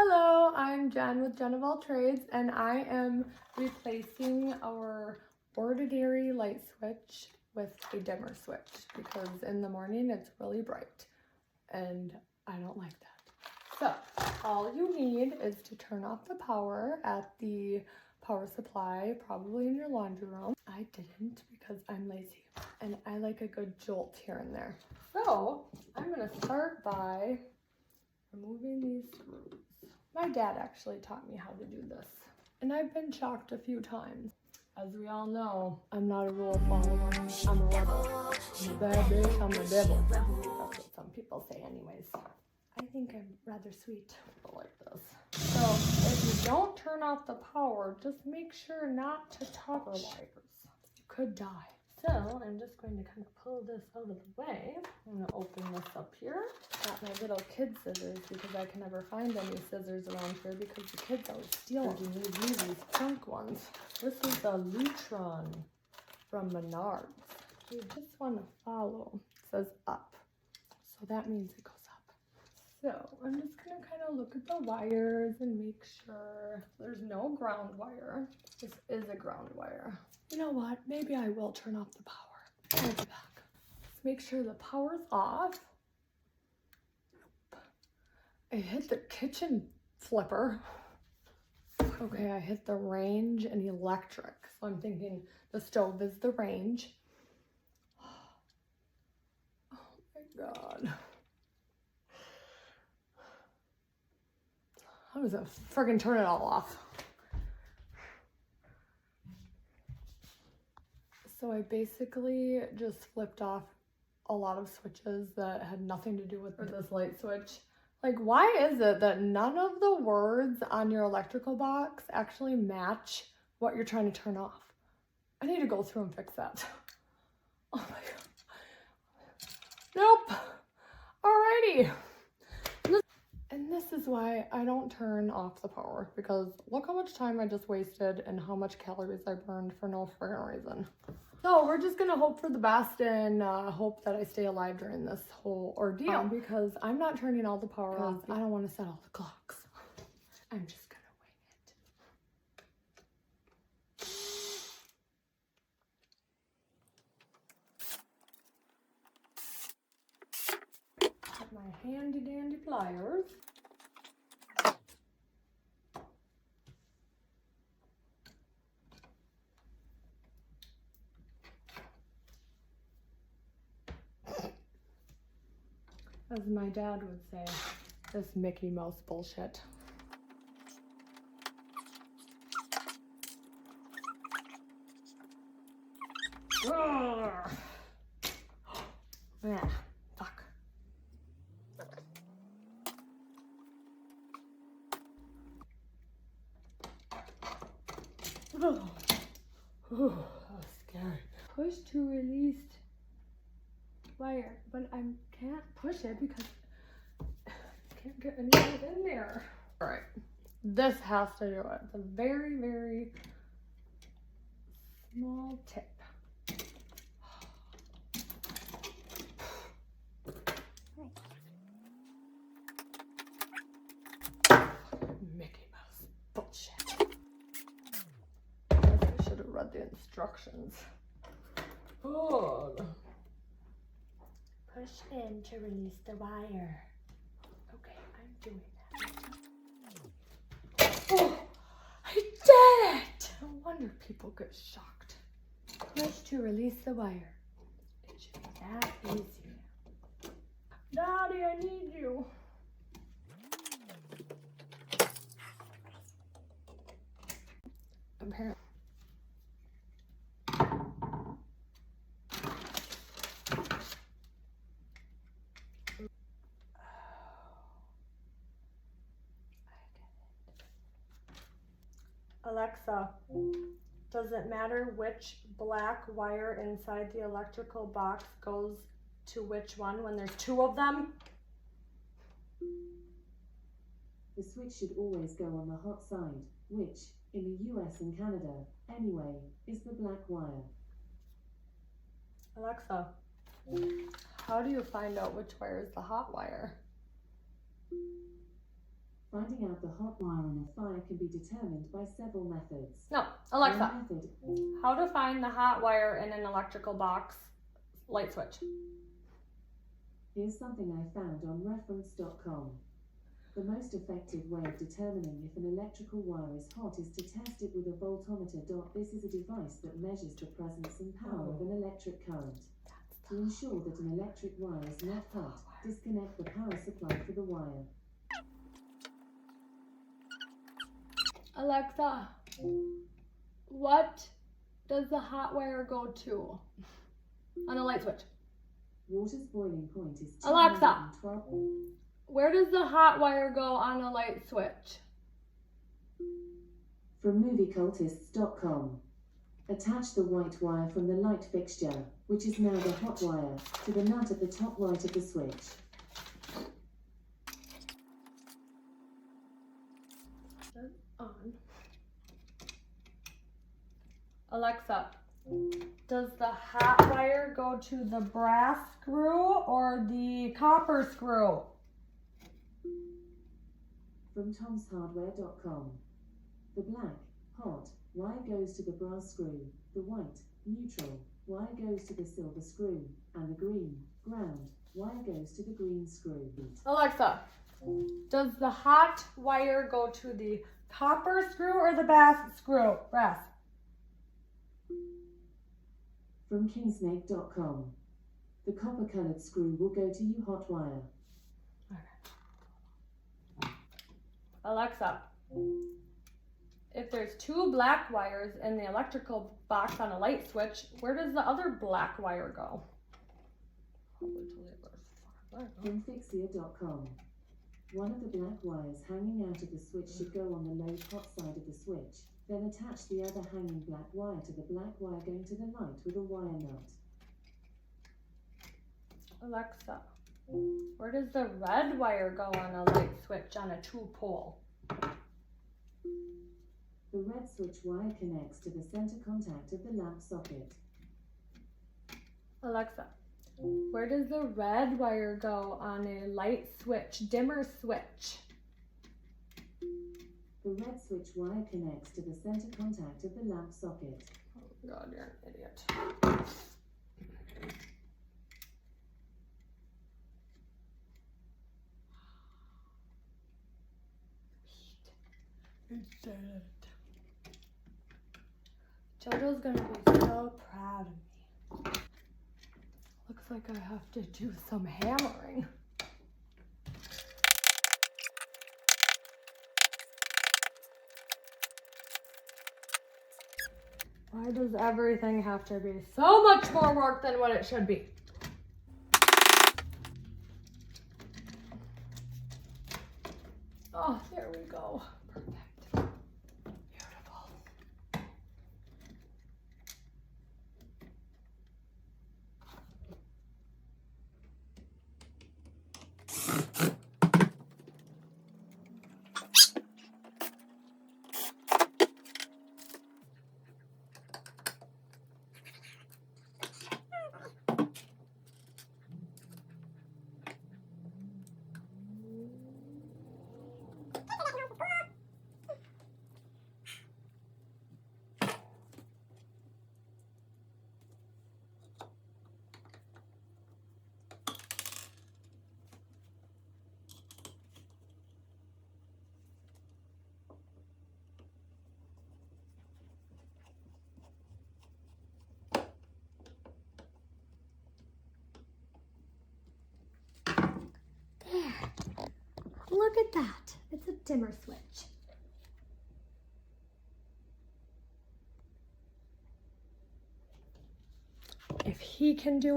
Hello, I'm Jen with Jen of All Trades, and I am replacing our ordinary light switch with a dimmer switch because in the morning it's really bright and I don't like that. So all you need is to turn off the power at the power supply, probably in your laundry room. I didn't because I'm lazy and I like a good jolt here and there. So I'm gonna start by removing these screws. My dad actually taught me how to do this, and I've been shocked a few times. As we all know, I'm not a rule follower. I'm a rebel. I'm a bad bitch, I'm a devil. That's what some people say anyways. I think I'm rather sweet, like this. So if you don't turn off the power, just make sure not to touch wires. You could die. So I'm just going to kind of pull this out of the way. I'm going to open this up here. Got my little kid scissors because I can never find any scissors around here because the kids always steal them. You need these junk ones. This is the Lutron from Menards. You just want to follow. It says up. So that means it goes up. So I'm just going to kind of look at the wires and make sure there's no ground wire. This is a ground wire. You know what? Maybe I will turn off the power. I'll be back. Let's make sure the power's off. I hit the kitchen flipper. Okay, I hit the range and electric. So I'm thinking the stove is the range. Oh my God. How does it friggin' turn it all off? So I basically just flipped off a lot of switches that had nothing to do with this light switch. Like, why is it that none of the words on your electrical box actually match what you're trying to turn off? I need to go through and fix that. Oh my God. Nope. Alrighty. And this is why I don't turn off the power, because look how much time I just wasted and how much calories I burned for no friggin' reason. So we're just gonna hope for the best and hope that I stay alive during this whole ordeal, because I'm not turning all the power off. I don't want to set all the clocks. I'm just gonna wing it. Got my handy dandy pliers. As my dad would say, this Mickey Mouse bullshit. Yeah, fuck. Oh, that was scary. Push to release wire, but I can't push it because I can't get anything in there. All right, this has to do it. It's a very, very small tip. Mickey Mouse bullshit. I guess I should have read the instructions. Oh. Push in to release the wire. Okay, I'm doing that. Oh, I did it! No wonder people get shocked. Push to release the wire. It should be that easy. Daddy, I need you. Apparently. Alexa, does it matter which black wire inside the electrical box goes to which one when there's two of them? The switch should always go on the hot side, which, in the US and Canada, anyway, is the black wire. Alexa, how do you find out which wire is the hot wire? Find Finding out the hot wire in a fire can be determined by several methods. No, Alexa, One method. how to find the hot wire in an electrical box light switch. Here's something I found on reference.com. The most effective way of determining if an electrical wire is hot is to test it with a voltmeter. This is a device that measures the presence and power of an electric current. To ensure that an electric wire is not hot, disconnect the power supply for the wire. Alexa, what does the hot wire go to on a light switch? Water's boiling point is Alexa, 212. where does the hot wire go on a light switch? From moviecultists.com. Attach the white wire from the light fixture, which is now the hot wire, to the nut at the top right of the switch. On. Alexa, does the hot wire go to the brass screw or the copper screw? From tomshardware.com. The black, hot, wire goes to the brass screw, the white, neutral, wire goes to the silver screw, and the green, ground, wire goes to the green screw. Alexa, does the hot wire go to the copper screw or the brass screw? Brass. From kingsnake.com. The copper-colored screw will go to your hot wire. Okay. Alexa, if there's two black wires in the electrical box on a light switch, where does the other black wire go? From fixia.com. One of the black wires hanging out of the switch should go on the low hot side of the switch. Then attach the other hanging black wire to the black wire going to the light with a wire nut. Alexa, where does the red wire go on a light switch on a 2-pole? The red switch wire connects to the center contact of the lamp socket. Alexa, where does the red wire go on a light switch, dimmer switch? The red switch wire connects to the center contact of the lamp socket. Oh God, you're an idiot. Jojo's gonna be so proud of me. Looks like I have to do some hammering. Why does everything have to be so much more work than what it should be? Oh, there we go. Perfect. Beautiful. Look at that. It's a dimmer switch. If he can do